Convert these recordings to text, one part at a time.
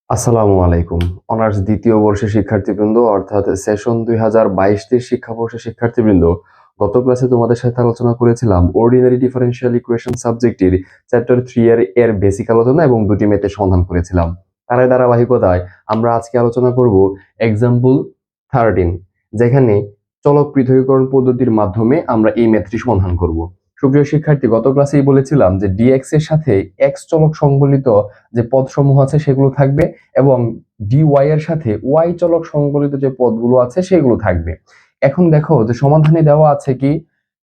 আসসালামু আলাইকুম। অনার্স দ্বিতীয় বর্ষের শিক্ষার্থীবৃন্দ অর্থাৎ সেশন 2022-23 শিক্ষাবর্ষের শিক্ষার্থীবৃন্দ, গত ক্লাসে তোমাদের সাথে আলোচনা করেছিলাম অর্ডিনারি ডিফারেনশিয়াল ইকুয়েশন সাবজেক্টের চ্যাপ্টার 3 এর বেসিক আলোচনা এবং দুটি ম্যাথের সমাধান করেছিলাম। তার ধারাবাহিকতায় আমরা আজকে আলোচনা করব এক্সাম্পল 13, যেখানে চলক পৃথকীকরণ পদ্ধতির মাধ্যমে আমরা এই ম্যাথটি সমাধান করব। সুপ্রিয় শিক্ষার্থী, গত ক্লাসেই বলেছিলাম যে ডিএক্স এর সাথে এক্স চলক সংবলিত যে পদসমূহ আছে সেগুলো থাকবে এবং ডিওয়াই এর সাথে ওয়াই চলক সংবলিত যে পদগুলো আছে সেগুলো থাকবে। এখন দেখো যে সমাধানে দেওয়া আছে কি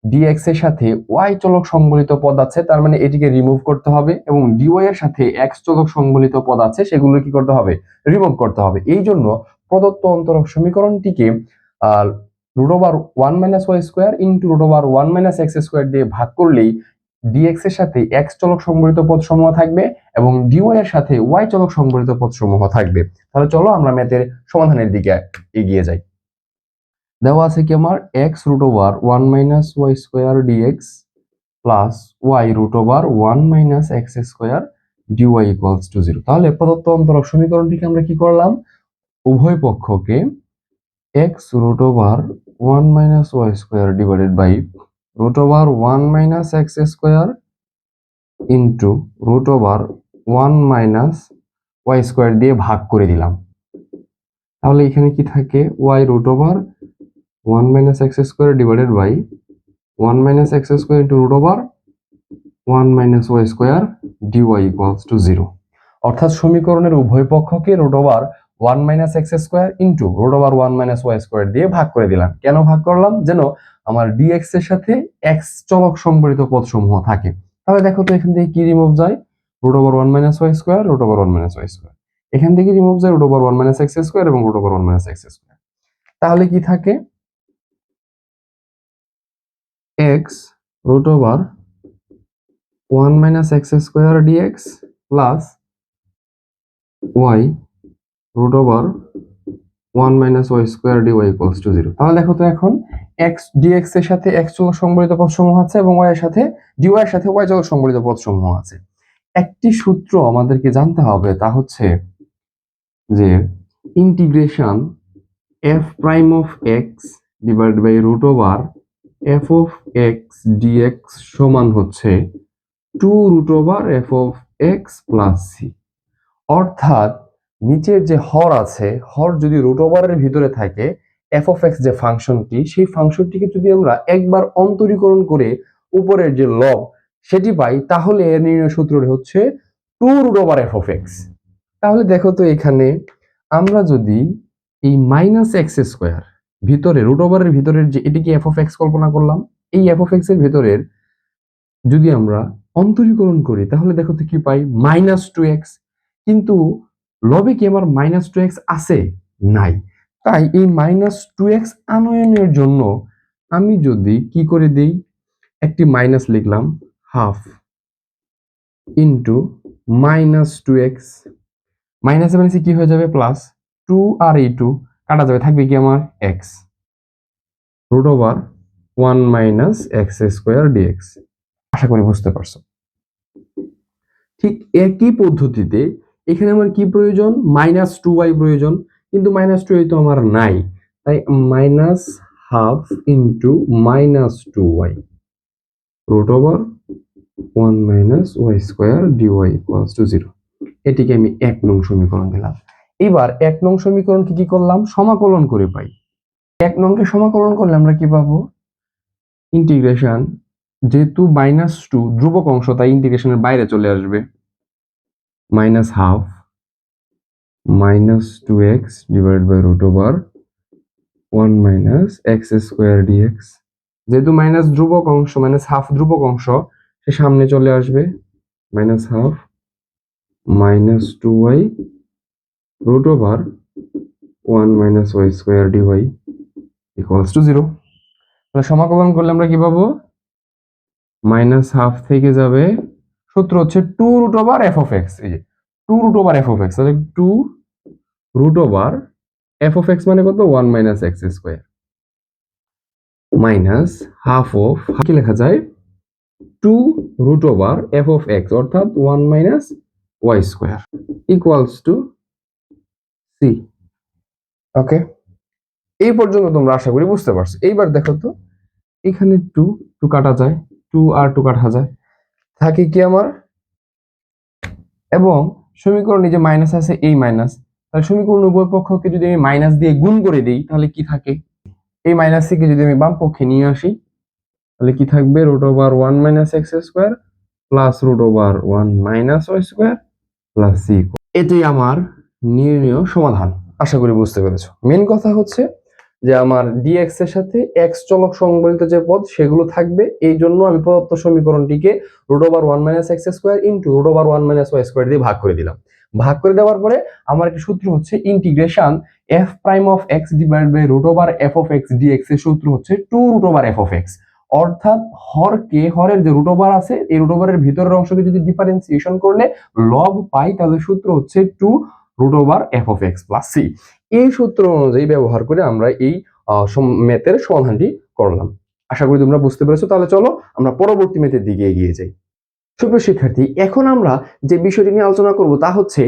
ডিএক্স এর সাথে ওয়াই চলক সংবলিত পদ আছে, তার মানে এটিকে রিমুভ করতে হবে, এবং ডিওয়াই এর সাথে এক্স চলক সংবলিত পদ আছে সেগুলো কি করতে হবে, রিমুভ করতে হবে। এই জন্য প্রদত্ত অন্তরক সমীকরণটিকে √1 - y² ইন্টু √1 - x² দিয়ে ভাগ করলেই ডিএক্স এর সাথে এক্স চলক সংবলিত পদসমূহ থাকবে এবং ডিওয়াই এর সাথে ওয়াই চলক সংবলিত পদসমূহ থাকবে। তাহলে চলো আমরা ম্যাথের সমাধানের দিকে এগিয়ে যাই। দেওয়া আছে কি আমার x√1 - y² dx plus y√1 - x² dy = 0। তাহলে প্রদত্ত অন্তরক সমীকরণটিকে আমরা কি করলাম, উভয় পক্ষকে x√1 - y² divided by √1 - x² into √1 - y² দিয়ে ভাগ করে দিলাম। তাহলে এখানে কি থাকে, y√1 - x² divided by 1 - x² into √1 - y² dy = 0। অর্থাৎ সমীকরণের উভয় পক্ষকে √1 - x² ইন্টু √1 - y² দিয়ে ভাগ করে দিলাম। কেন ভাগ করলাম, যেন আমার dx এর সাথে x চলক সংবলিত পদসমূহ থাকে। তাহলে দেখো তো এখান থেকে কি রিমুভ যায়, √1 - y², √1 - y²। এখান থেকে রিমুভ যায় √1 - x² এবং √1 - x²। তাহলে কি থাকে, x √1 - x² dx plus y √1 - y² dy = 0। তাহলে দেখো তো এখন x dx এর সাথে x চলক সংবলিত পদসমূহ আছে এবং y এর সাথে dy এর সাথে y চলক সংবলিত পদসমূহ আছে। একটি সূত্র আমাদেরকে জানতে হবে, তা হচ্ছে যে integration f prime of x divided by √f of x dx সমান হচ্ছে 2√f of x plus c। অর্থাৎ নিচের যে হর আছে, হর যদি √এর ভিতরে থাকে, f of x যে ফাংশনটি, সেই ফাংশনটিকে যদি আমরা একবার অন্তরীকরণ করে উপরের যে লব সেটি পাই, তাহলে এর নির্ণয় সূত্রটি হচ্ছে 2√f of x। তাহলে দেখো তো এখানে আমরা যদি এই -x² ভিতরে √এর ভিতরের যে এটিকে f of x কল্পনা করলাম, এই f of x এর ভিতরের যদি আমরা অন্তরীকরণ করি তাহলে দেখো তো কি পাই, -2x। কিন্তু লবে কি আমার -2x আছে? নাই। তাই এই -2x আনয়নের জন্য আমি যদি কি করে দেই, একটি মাইনাস লিখলাম, হাফ ইন্টু -2x, মাইনাসে মাইনাসে কি হয়ে যাবে, প্লাস 2 আর এই 2 কাটা যাবে, থাকবে কি আমার x √1 - x² dx। আশা করি বুঝতে পারছো। ঠিক একই পদ্ধতিতে এখানে আমার কি প্রয়োজন, -2y প্রয়োজন, কিন্তু -2y তো আমার নাই, তাই -half into -2y √1 - y² dy = 0। এটিকে আমি 1 নং সমীকরণ দিলাম। এবার 1 নং সমীকরণ কি করলাম, সমাকলন করে পাই। 1 নংকে সমাকলন করলে আমরা কি পাবো, ইন্টিগ্রেশন, যেহেতু -2 ধ্রুবক অংশ তাই ইন্টিগ্রেশনের বাইরে চলে আসবে, -half -2x divided by √1 - x² dx। যেহেতু মাইনাস ধ্রুবক অংশ, হাফ ধ্রুবক অংশ, সে সামনে চলে আসবে, -হাফ -2y √1 - y² dy = 0। তাহলে সমাকলন করলে আমরা কি পাবো, -হাফ থেকে যাবে, সূত্র হচ্ছে 2√f of x। এই যে 2√f of x, তাহলে 2√f of x মানে কত, 1 - x² মাইনাস হাফ অফ, কি লেখা যায়, 2√f of x অর্থাৎ 1 - y² = সি। ওকে, এই পর্যন্ত তোমরা আশা করি বুঝতে পারছো। এইবার দেখো তো, এখানে টু টু কাটা যায়, টু আর টু কাটা যায়, থাকে কি আমার, এবং সমীকরণে যে মাইনাস আছে এই মাইনাস, তাহলে সমীকরণ উভয় পক্ষকে যদি আমি মাইনাস দিয়ে গুণ করে দিই তাহলে কি থাকে, এই মাইনাস থেকে যদি আমি বাম পক্ষে নিয়ে আসি তাহলে কি থাকবে, root over one minus x square plus root over one minus y square plus c. এটাই আমার নির্ণয় সমাধান। আশা করি বুঝতে পেরেছো। মেন কথা হচ্ছে যে আমার ডিএক্স এর সাথে এক্স চলক সংবলিত যে পদ সেগুলো থাকবে, এই জন্য আমি প্রদত্ত সমীকরণটিকে root over one minus x square into root over one minus y square দিয়ে ভাগ করে দিলাম। ভাগ করে দেওয়ার পরে আমার একটা সূত্র হচ্ছে integration f prime of x divide by root over f of x dx এর সূত্র হচ্ছে two root over f of x. অর্থাৎ হরের যে রুট ওভার আছে এই রুট ওভারের ভিতরের অংশকে যদি ডিফারেন্সিয়েশন করলে লব পাই তাহলে সূত্র হচ্ছে two root over f of x plus c. এই সূত্র অনুযায়ী ব্যবহার করে আমরা এই ম্যাথের সমাধানটি করলাম। আশা করি তোমরা বুঝতে পেরেছো। তাহলে চলো আমরা পরবর্তী ম্যাথের দিকে এগিয়ে যাই। সুপ্রিয় শিক্ষার্থী, এখন আমরা যে বিষয়টি নিয়ে আলোচনা করব তা হচ্ছে,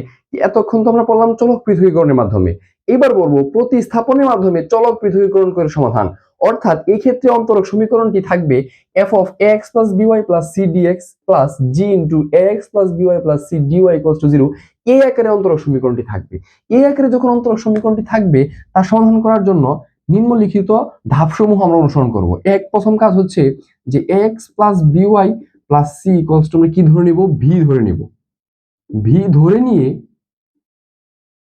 এতক্ষণ তো আমরা পড়লাম চলক পৃথকীকরণের মাধ্যমে, এবার বলবো প্রতিস্থাপনের মাধ্যমে চলক পৃথকীকরণ করে সমাধান। অর্থাৎ এই ক্ষেত্রে অন্তরক সমীকরণটি থাকবে f of x plus b y plus c dx plus g into x plus b y plus c dy equals to zero. এই আকারে অন্তরক সমীকরণটি থাকবে। এই আকারে যখন অন্তরক সমীকরণটি থাকবে তার সমাধান করার জন্য নিম্নলিখিত ধাপসমূহ আমরা অনুসরণ করব। প্রথম কাজ হচ্ছে যে x plus b y plus c equals to আমরা কি ধরে নিব, ভি ধরে নিব। ভি ধরে নিয়ে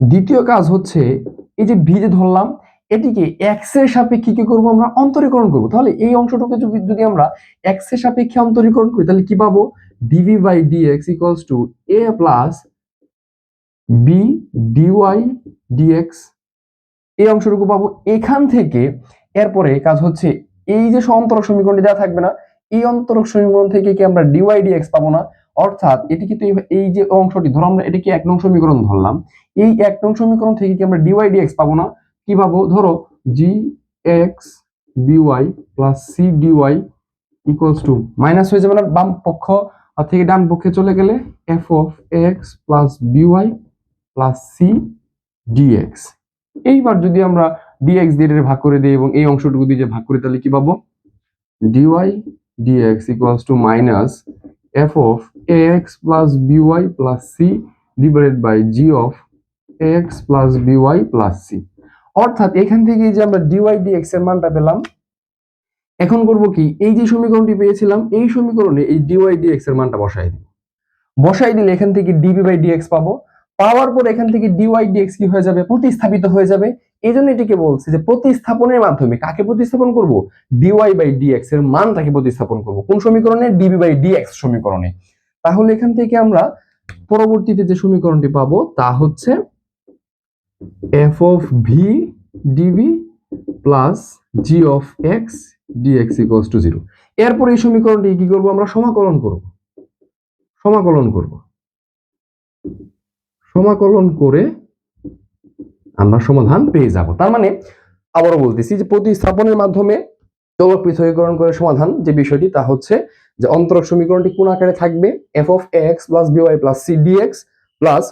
দ্বিতীয় কাজ হচ্ছে এই যে ভি যে ধরলাম এটিকে এক্স এর সাপেক্ষে কি করব, আমরা অন্তরীকরণ করব। তাহলে এই অংশটুকু যদি আমরা এক্স এর সাপেক্ষে অন্তরীকরণ করি তাহলে কি পাবো, dv by dx equals to a plus b dy dx. এই অংশটুকু পাবো এখান থেকে। এরপরে কাজ হচ্ছে এই যে অন্তরক সমীকরণটি দেওয়া থাকবে না, এই অন্তরক সমীকরণ থেকে কি আমরা ডিওয়াই ডিএক্স পাবো না। অর্থাৎ এটি কিন্তু এই যে অংশটি ধরো আমরা এটাকে এক নং সমীকরণ ধরলাম, এই এক নং সমীকরণ থেকে কি আমরা ডিওয়াই ডিএক্স পাবো না। কি পাবো, ধরো g x by plus c dy equals to minus হয়ে যাবে না, বাম পক্ষ থেকে ডান পক্ষে চলে গেলে f of x plus b y plus c dx. এইবার যদি আমরা ডিএক্স দিয়ে ভাগ করে দিই এবং এই অংশটুকু দিয়ে ভাগ করি তাহলে কি পাবো, dy dx equals to minus f of x plus b y plus c divided by g of x plus b y plus c. অর্থাৎ এখান থেকে যে আমরা ডিওয়াই ডিএক্স এর মানটা পেলাম, এখন করব কি, এই যে সমীকরণটি পেয়েছিলাম এই সমীকরণে এই ডিওয়াই ডিএক্স এর মানটা বসাই দিব। বসাই দিলে এখান থেকে ডিবি বাই ডিএক্স পাবো। পাওয়ার পর এখান থেকে ডিওয়াই ডিএক্স কি হয়ে যাবে, প্রতিস্থাপিত হয়ে যাবে। এই জন্য এটিকে বলছি যে প্রতিস্থাপনের মাধ্যমে কাকে প্রতিস্থাপন করব, ডিওয়াই বাই ডিএক্স এর মানটাকে প্রতিস্থাপন করব। কোন সমীকরণে, ডিবি বাই ডিএক্স সমীকরণে। তাহলে এখান থেকে আমরা পরবর্তীতে যে সমীকরণটি পাবো তা হচ্ছে f of v db plus g of x dx equals to zero. এরপর এই সমীকরণটি কি করব, আমরা সমাকলন করব। সমাকলন করব, সমাকলন করে আমরা সমাধান পেয়ে যাব। তার মানে আবারও বলতেছি যে প্রতিস্থাপনের মাধ্যমে চলক পৃথকীকরণ করে সমাধান যে বিষয়টি তা হচ্ছে যে অন্তরক সমীকরণটি কোন আকারে থাকবে, f of x plus b y plus c dx plus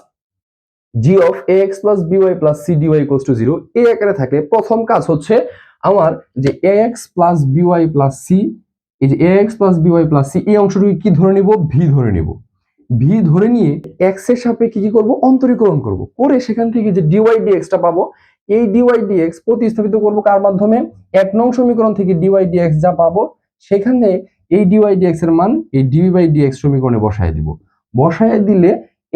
g of x plus b y plus c dy equals to zero. এই আকারে থাকলে প্রথম কাজ হচ্ছে আমার যে x plus b y plus c, এই যে x plus b y plus c এই অংশটুকু কি ধরে নিব, ভি ধরে নিব। ভি ধরে নিয়ে এক্স এর সাপেক্ষে কি করব, অন্তরীকরণ করব। করে সেখান থেকে যে ডিওয়াই ডিএক্সটা পাবো, এই ডিওয়াই ডিএক্স প্রতিস্থাপিত করব কার মাধ্যমে, এক নং সমীকরণ থেকে ডিওয়াই ডিএক্স যা পাবো সেখানে এই ডিওয়াই ডিএক্স এর মান এই ডিভি বাই ডিএক্স সমীকরণে বসায় দিব। বসায় দিলে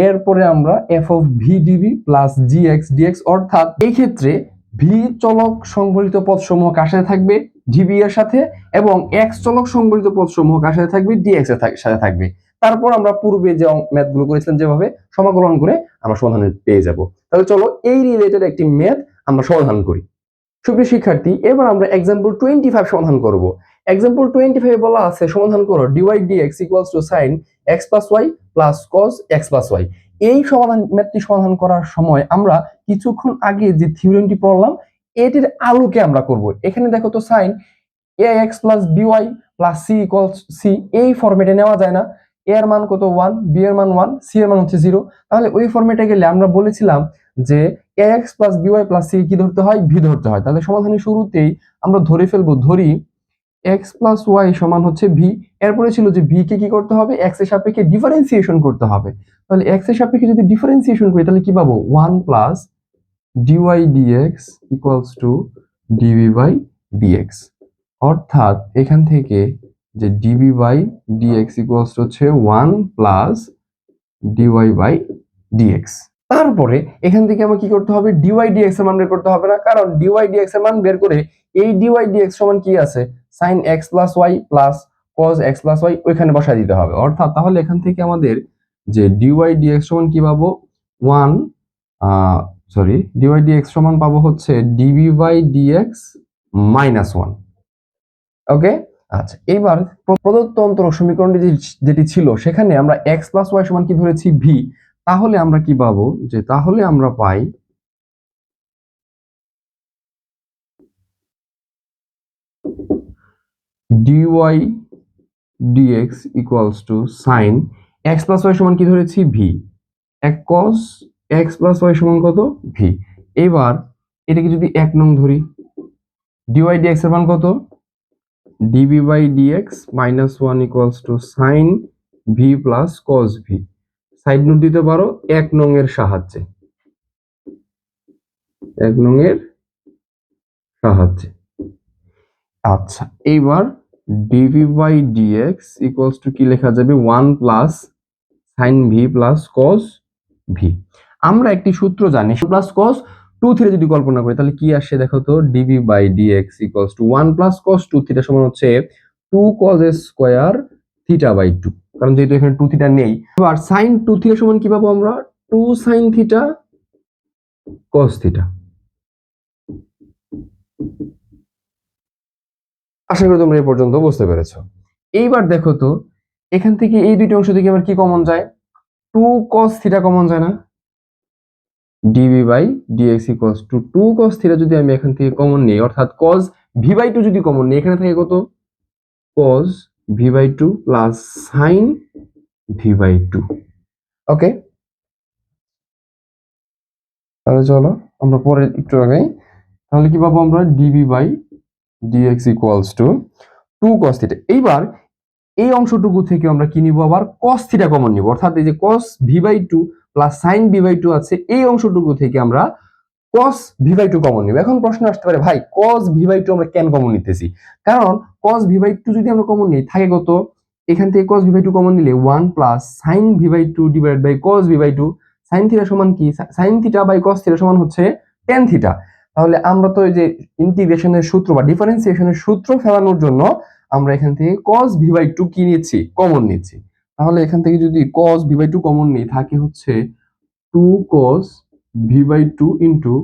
এরপরে আমরা f of v db plus g x dx, অর্থাৎ এই ক্ষেত্রে ভি চলক সংবলিত পদ সমূহ কার সাথে থাকবে, ডিবি এর সাথে, এবং এক্স চলক সংবলিত পদ সমূহ কার সাথে থাকবে, ডিএক্স এর সাথে থাকবে। তারপর আমরা পূর্বে যে ম্যাথ গুলো করেছিলাম যেভাবে সমাকলন করে আমরা সমাধান পেয়ে যাব। তাহলে চলো এই রিলেটেড একটি ম্যাথ আমরা সমাধান করি। সুপ্রিয় শিক্ষার্থী, এবার আমরা एग्जांपल 25 সমাধান করব। एग्जांपल 25 এ বলা আছে সমাধান করো dy dx equals to sin x y plus cos x y। এই সমাধান ম্যাথটি সমাধান করার সময় আমরা কিছুক্ষণ আগে যে থিওরেমটি পড়লাম এটির আলোকে আমরা করব। এখানে দেখো তো sin ax by plus c equals c, এই ফরম্যাটে নেওয়া যায় না। a এর মান কত 1, b এর মান 1, c এর মান হচ্ছে 0। তাহলে ওই ফরম্যাটে গেলে আমরা বলেছিলাম যে x plus b y plus c কি ধরতে হয়, ভি ধরতে হয়। তাহলে সমাধানের শুরুতেই আমরা ধরে ফেলবো, ধরি এক্স প্লাস ওয়াই সমান হচ্ছে ভি। এরপরে ছিল যে ভি কে কি করতে হবে, এক্স এর সাপেক্ষে ডিফারেন্সিয়েশন করতে হবে। তাহলে এক্স এর সাপেক্ষে যদি ডিফারেন্সিয়েশন করি তাহলে কি পাবো, 1 plus dy dx equals to dv by dx. অর্থাৎ এখান থেকে যে dv by dx equals to হচ্ছে 1 প্লাস ডিওয়াই বাই ডিএক্স। তারপরে এখান থেকে আমার কি করতে হবে, ডিওয়াই ডিএক্স এর মান বের করতে হবে না, কারণ ডিওয়াই ডিএক্স এর মান বের করে এই ডিওয়াই ডিএক্স সমান কি আছে, sine x plus y plus cos x plus y ওইখানে বসায় দিতে হবে। অর্থাৎ তাহলে এখান থেকে আমাদের যে ডিওয়াই ডিএক্স সমান কি পাবো, 1 ডিওয়াই ডিএক্স সমান পাবো হচ্ছে ডিভি বাই ডিএক্স মাইনাস 1। ওকে, আচ্ছা এবার প্রদত্ত অন্তরক সমীকরণটি যেটি ছিল সেখানে আমরা এক্স প্লাস ওয়াই সমান কি ধরেছি, ভি। তাহলে আমরা কি পাবো, যে তাহলে আমরা পাই dy dx equals to sine x plus y সমান কি ধরেছি, ভি, এক কস এক্স প্লাস ওয়াই সমান কত, ভি। এবার এটাকে যদি 1 নং ধরি, ডিওয়াই ডিএক্স এর মান কত, dv by dx minus 1 equals to sine v plus cos v. Side note দিতে পারো 1 নং এর সাহায্যে, 1 নং এর সাহায্যে। আচ্ছা এইবার dv by dx equals to কি লেখা যাবে, 1 plus sine v plus cos v. আমরা একটি সূত্র জানি, প্লাস কস 2 থিটা যদি কল্পনা করি তাহলে কি আসে দেখো তো, dv by dx equals to 1 plus cos 2 theta সমান হচ্ছে 2 কস স্কয়ার থিটা বাই 2, কারণ যেহেতু এখানে 2 থিটা নেই। এবার সাইন 2 থিটা সমান কি পাবো আমরা, 2 সাইন থিটা কস থিটা। আশা করি তোমরা এই পর্যন্ত বুঝতে পেরেছো। এইবার দেখো তো এখান থেকে এই দুইটা অংশ থেকে আবার কি কমন যায়, 2 cos থিটা কমন যায় না, dv by dx equals to 2 cos theta যদি আমি এখান থেকে কমন নিই, অর্থাৎ cos ভি বাই 2 যদি কমন নিই, এখানে থাকে কত, cos v by 2 plus sine v by 2। Okay, তাহলে চলো আমরা পরে একটু আগে, তাহলে কি পাবো আমরা, dv by dx equals to 2 cos theta. এইবার এই অংশটুকু থেকে আমরা কি নিব, আবার cos থিটা কমন নিব, অর্থাৎ এই যে cos v by 2 plus sine v by 2 আছে, এই অংশটুকু থেকে আমরা cos ভি বাই 2 কমন নিব। এখন প্রশ্ন আসতে পারে, ভাই cos ভি বাই 2 আমরা কেন কমন নিতেছি, কারণ cos ভি বাই 2 যদি আমরা কমন নিই থাকে কত, এখান থেকে cos ভি বাই 2 কমন নিলে 1 plus sine v by 2 divided by cos v by 2। Sine theta সমান কি, sine theta by cos theta সমান হচ্ছে tan থিটা। তাহলে আমরা তো এই যে ইন্টিগ্রেশনের সূত্র বা ডিফারেন্সিয়েশনের সূত্র ফেলানোর জন্য আমরা এখান থেকে cos ভি বাই 2 কি নিচ্ছি, কমন নিচ্ছি। তাহলে এখান থেকে যদি cos ভি বাই 2 কমন নিই থাকে হচ্ছে 2 cos v by 2 into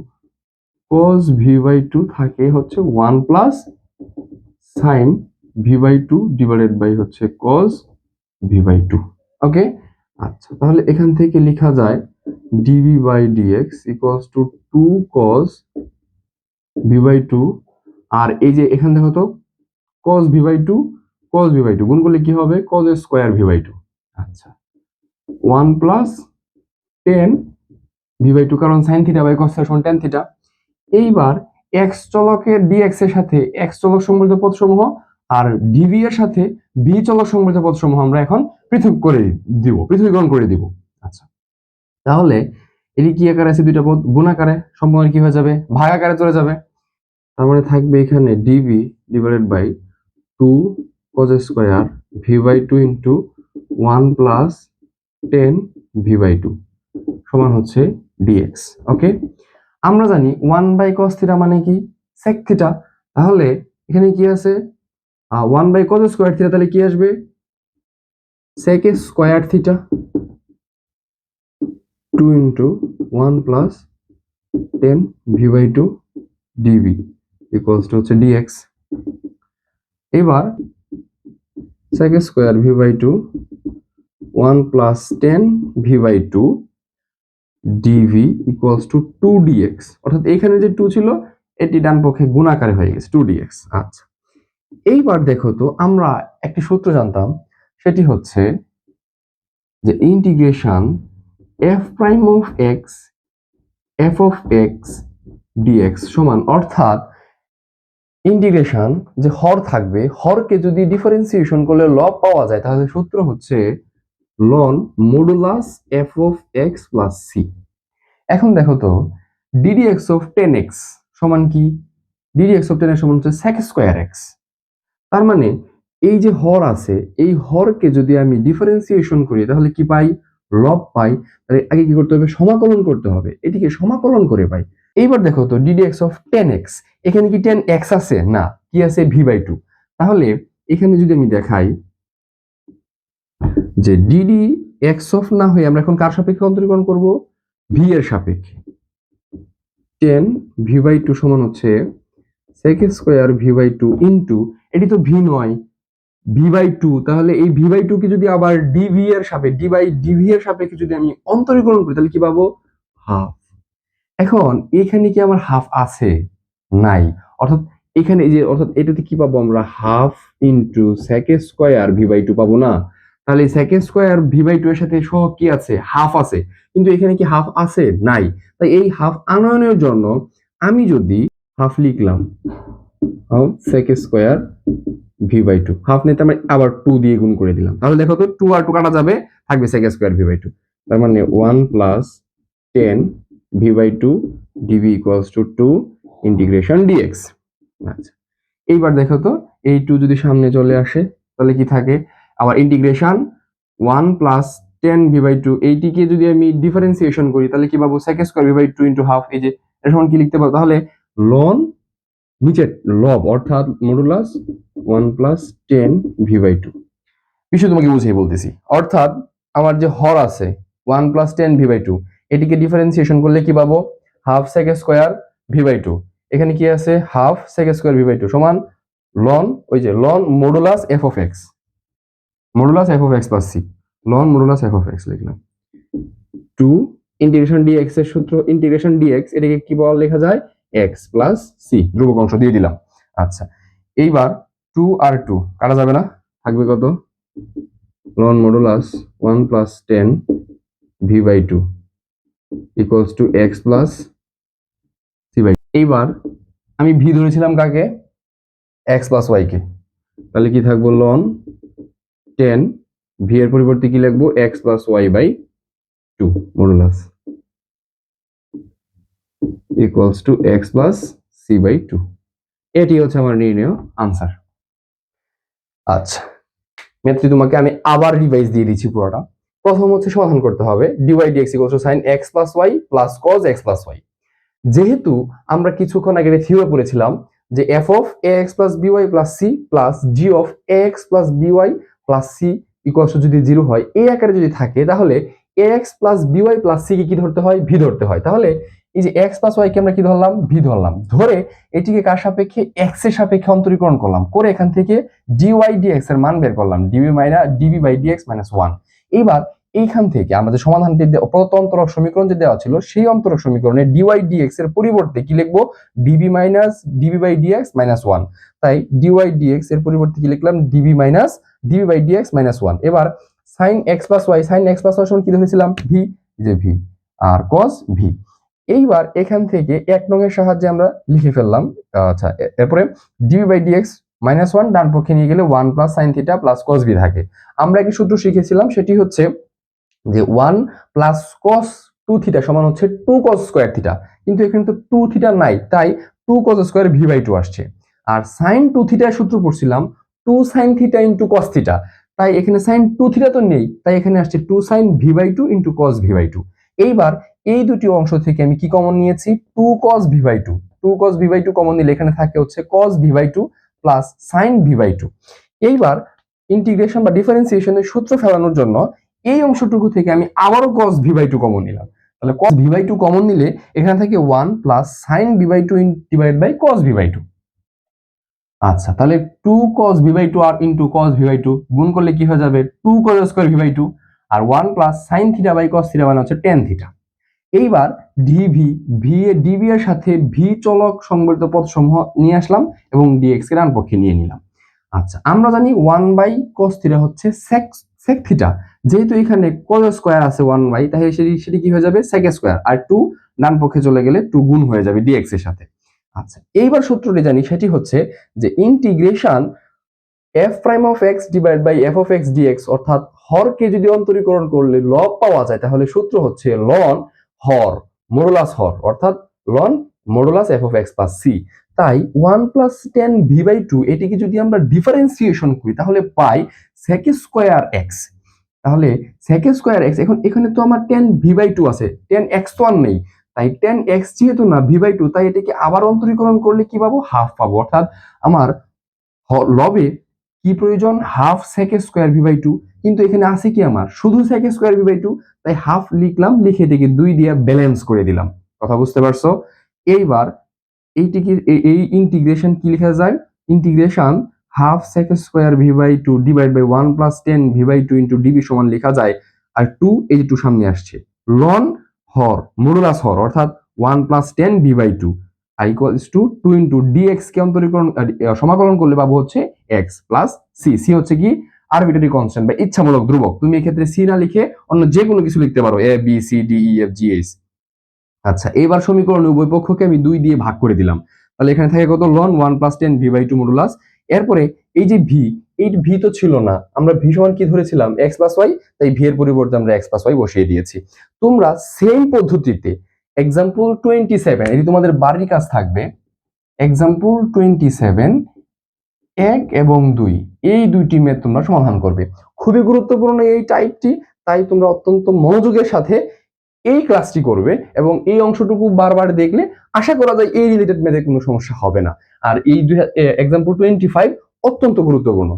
cos v by 2 থাকে হচ্ছে 1 plus sine v by 2 divided by হচ্ছে cos ভি বাই 2। ওকে, আচ্ছা তাহলে এখান থেকে লেখা যায় dv by dx equals to 2 cos v by 2, আর এই যে এখানে দেখো তো cos v by 2 cos v by 2 গুণ করলে কি হবে, cos স্কয়ার ভি বাই 2। আচ্ছা 1 প্লাস tan ভি বাই 2, কারণ sin theta by cos theta সমান tan থিটা। এইবার x চলকের dx এর সাথে x চলক সম্বলিত পদসমূহ আর dv এর সাথে v চলক সম্বলিত পদসমূহ আমরা এখন পৃথকীকরণ করে দিব। আচ্ছা তাহলে এটি কি আকারে আছে, দুইটা পদ গুণ আকারে, সম্পূর্ণ কি হয়ে যাবে, ভাগ আকারে চলে যাবে। তার মানে থাকবে এখানে dv divided by 2 cos square v by 2 into 1 plus 10 v by 2 সমান হচ্ছে dx। ওকে, আমরা জানি 1 বাই cos থিটা মানে কি, sec থিটা। তাহলে এখানে কি আছে, 1 বাই cos স্কয়ার থিটা, তাহলে কি আসবে, sec square theta 2 into 1 plus 10 v by 2 dv equals to হচ্ছে dx। এবার sec square v by 2 1 plus 10 v by 2 dv equals to 2 dx, অর্থাৎ এখানে যে 2 ছিল এটি ডান পক্ষে গুণ আকারে হয়ে গেছে 2 dx। আচ্ছা এইবার দেখো তো আমরা একটি সূত্র জানতাম, সেটি হচ্ছে যে integration f prime of x f of x dx সমান, অর্থাৎ ইন্টিগ্রেশন যে হর থাকবে, হরকে যদি ডিফারেন্সিয়েশন করলে লব পাওয়া যায় তাহলে সূত্র হচ্ছে ln modulus f of x plus c. এখন দেখো তো ডিডি এক্স অফ 10x সমান কি? ডিডি এক্স অফ 10x সমান হচ্ছে sec স্কয়ার এক্স। তার মানে এই যে হর আছে, এই হরকে যদি আমি ডিফারেন্সিয়েশন করি তাহলে কি পাই? লব পাই। তাহলে আগে কি করতে হবে? সমাকলন করতে হবে। এটিকে সমাকলন করে পাই। এইবার দেখো তো ডিডি এক্স অফ 10x, এখানে কি 10x আছে? না, কি আছে? v/2। তাহলে এখানে যদি আমি দেখাই যে ডিডি এক্স অফ না হয়ে আমরা এখন কার সাপেক্ষে অন্তরীকরণ করব? ভি এর সাপেক্ষে। 10 v/2 সমান হচ্ছে sec স্কয়ার v/2 ইনটু, এটি তো ভি নয়, v/2। তাহলে এই v/2 কে যদি আবার ডিভি এর সাপেক্ষে ডিভি এর সাপেক্ষে যদি আমি অন্তরীকরণ করি তাহলে কি পাবো? হাফ। এখন এখানে কি আমার হাফ আছে? নাই। অর্থাৎ এখানে এই যে, অর্থাৎ এটাতে কি পাবো আমরা? Half into sec square v/2 পাবো না? তাহলে sec স্কয়ার v/2 এর সাথে সহ কি আছে? হাফ আছে। কিন্তু এখানে কি হাফ আছে? নাই। তাই এই হাফ আনয়নের জন্য আমি যদি হাফ লিখলাম, half sec square v/2, half নিতে আমি আবার 2 দিয়ে গুণ করে দিলাম। তাহলে দেখো তো 2 আর 2 কাটা যাবে, থাকবে sec স্কয়ার v/2। তার মানে 1 plus 10 v/2 dv equals to 2 integration dx। আচ্ছা, এইবার দেখো তো এই 2 যদি সামনে চলে আসে তাহলে কি থাকে? আবার ইন্টিগ্রেশন 1 প্লাস 10 v/2, এইটিকে যদি আমি ডিফারেন্সিয়েশন করি তাহলে কি পাবো? sec square v/2 into half. এই যে এর সমান কি লিখতে পারবো? তাহলে লন নিচে লব, অর্থাৎ মডুলাস 1 প্লাস 10 v/2। বিষয় তোমাকে বুঝিয়ে বলতেছি। অর্থাৎ আমার যে হর আছে 1 প্লাস 10 v/2, এটিকে ডিফারেন্সিয়েশন করলে কি পাবো? Half sec square v/2। এখানে কি আছে? হাফ sec স্কয়ার v/2 সমান লন, ওই যে ln modulus f of x, modulus f of x plus c, ln modulus f of x লিখলাম। 2 ইন্টিগ্রেশন dx এর সূত্র, ইন্টিগ্রেশন dx এটাকে কি বলা লেখা যায়? x প্লাস সি, ধ্রুবক অংশ দিয়ে দিলাম। আচ্ছা, এইবার 2 আর 2 কাটা যাবে না, থাকবে কত? Loan modulus 1 plus 10 v/2 equals to x plus c/2। এইবার আমি ভি ধরেছিলাম কাকে? x প্লাস y কে। তাহলে কি থাকবো? লন 10 ভি এর পরিবর্তে কি লিখবো? x plus y by 2 modulus equals to x plus c/2। এটি হচ্ছে আমার নির্ণয় আনসার। আচ্ছা, মেথডটি তোমাকে আমি আবার রিভাইজ দিয়ে দিচ্ছি পুরোটা। প্রথম হচ্ছে সমাধান করতে হবে dy dx equals to sin x plus y plus cos x plus y। যেহেতু আমরা কিছুক্ষণ আগে থিওরি পড়েছিলাম যে f of ax plus by plus c plus g of ax plus by plus c equals to যদি 0 হয়, এই আকারে যদি থাকে তাহলে ax plus by plus c কে কি ধরতে হয়? v ধরতে হয়। তাহলে এই যে x প্লাস y কে আমরা কি ধরলাম? v ধরলাম। ধরে এটিকে কার সাপেক্ষে? x এর সাপেক্ষে অন্তরীকরণ করলাম, করে এখান থেকে dy dx এর মান বের করলাম, dv বাই dx মাইনাস 1। এইবার এইখান থেকে আমাদের সমাধানটি প্রদত্ত অন্তরক সমীকরণ যে দেওয়া ছিল, সেই অন্তরক সমীকরণে dy dx এর পরিবর্তে কি লিখবো? dv minus dv by dx minus 1। তাই dy dx এর পরিবর্তে কি লিখলাম? dv minus dv by dx minus 1। এবার sin x plus y, sin x plus y সমান কি ধরেছিলাম? v, যে v, আর cos v। এইবার এখান থেকে এক নং এর সাহায্যে আমরা লিখে ফেললাম। আচ্ছা, এরপরে dv বাই dx মাইনাস 1 ডান পক্ষে নিয়ে গেলে 1 plus sin theta plus cos v থাকে। আমরা একটি সূত্র শিখেছিলাম, সেটি হচ্ছে যে 1 প্লাস cos 2 থিটা সমান হচ্ছে 2 cos স্কয়ার থিটা। কিন্তু এখানে তো 2 থিটা নাই, তাই 2 cos স্কয়ার v/2 আসছে। আর sin 2 থিটার সূত্র পড়ছিলাম 2 sin theta into cos theta, তাই এখানে sin 2 থিটা তো নেই, তাই এখানে আসছে 2 sin v/2 into cos v/2। এইবার এই দুটি অংশ থেকে আমি কি কমন নিয়েছি? 2 cos v/2, 2 cos v/2 common নিলে এখানে থাকে হচ্ছে cos v/2 plus sin v/2। এইবার ইন্টিগ্রেশন বা ডিফারেন্সিয়েশনের সূত্র ফেলানোর জন্য এই অংশটুকু থেকে আমি আবারও cos v/2 কমন নিলাম। তাহলে cos v/2 কমন নিলে এখানে থেকে 1 plus sin v/2 divide by cos v/2। আচ্ছা, তাহলে 2 cos v/2 আর ইনটু cos v/2 গুণ করলে কি হয়ে যাবে? 2 cos স্কয়ার v/2 আর 1 plus sin theta by cos theta মানে হচ্ছে tan থিটা। এইবার dv, dv এর সাথে v চলক সংবলিত পদসমূহ নিয়ে আসলাম এবং dx কে ডান পক্ষে নিয়ে নিলাম। আচ্ছা, আমরা জানি 1 বাই cos থিটা হচ্ছে sec থিটা। যেহেতু এখানে cos স্কয়ার আছে 1 বাই, তাহলে সেটি কি হয়ে যাবে? sec square. আর 2 ডান পক্ষে চলে গেলে 2 গুণ হয়ে যাবে ডিএক্স এর সাথে। আচ্ছা, এইবার সূত্রটি জানি, সেটি হচ্ছে যে integration f prime of x divide by f of x dx, অর্থাৎ হরকে যদি অন্তরীকরণ করলে লব পাওয়া যায়, তাহলে সূত্র হচ্ছে লন হর মডুলাস হর, অর্থাৎ লন modulus f of x plus c. তাই 1 প্লাস 10v/2 এটিকে যদি আমরা ডিফারেন্সিয়েশন করি তাহলে পাই sec স্কয়ার এক্স। তাহলে sec স্কয়ার এক্স, এখন এখানে তো আমার 10v/2 আছে, 10x তো আর নেই, তাই 10x যেহেতু না v/2, তাই এটাকে আবার অন্তরীকরণ করলে কি পাবো, হাফ পাবো। অর্থাৎ আমার লবে কি প্রয়োজন, হাফ sec স্কয়ার v/2, কিন্তু এখানে আছে কি আমার শুধু sec স্কয়ার v/2, তাই হাফ লিখলাম, লিখে এটাকে 2 দিয়ে ব্যালেন্স করে দিলাম। কথা বুঝতে পারছো? এইবার এইটিকে এই ইন্টিগ্রেশন কি লেখা যায়, integration half sec square v/2 divide by 1 plus 10v/2 into dv সমান লেখা যায়, আর 2 এই যে 2 সামনে আসছে, লন হর মডুলাস হর, অর্থাৎ 1 plus 10v/2 equals to 2 into dx কে অন্তরীকরণ সমাকলন করলে পাবো হচ্ছে x প্লাস c। c হচ্ছে কি আরবিট্রারি কনস্ট্যান্ট বা ইচ্ছামূলক ধ্রুবক। তুমি এই ক্ষেত্রে c না লিখে অন্য যে কোনো কিছু লিখতে পারো, a b c d e f g h। আচ্ছা, এবার সমীকরণের উভয় পক্ষকে আমি 2 দিয়ে ভাগ করে দিলাম, তাহলে এখানে থাকে কত, লন 1 প্লাস 10v/2 মডুলাস। এরপরে এই যে ভি, এই ভি তো ছিল না, আমরা ভি সমান কি ধরেছিলাম, x প্লাস ওয়াই, তাই ভি এর পরিবর্তে আমরা x প্লাস ওয়াই বসিয়ে দিয়েছি। তোমরা সেম পদ্ধতিতে এক্সাম্পল 27, এটি তোমাদের বাড়ির কাজ থাকবে, এক্সাম্পল 27 1 এবং 2, এই দুইটি ম্যাথ তোমরা সমাধান করবে। খুবই গুরুত্বপূর্ণ এই টাইপটি, তাই তোমরা অত্যন্ত মনোযোগের সাথে এই ক্লাসটি করবে এবং এই অংশটুকু বারবার দেখলে আশা করা যায় এই রিলেটেড ম্যাথে কোনো সমস্যা হবে না। আর এই এক্সাম্পল 25 অত্যন্ত গুরুত্বপূর্ণ।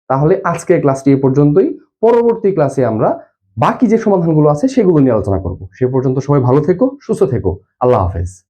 তাহলে আজকের ক্লাসটি এ পর্যন্তই। পরবর্তী ক্লাসে আমরা বাকি যে সমাধানগুলো আছে সেগুলো নিয়ে আলোচনা করব। সে পর্যন্ত সবাই ভালো থেকো, সুস্থ থেকো। আল্লাহ হাফেজ।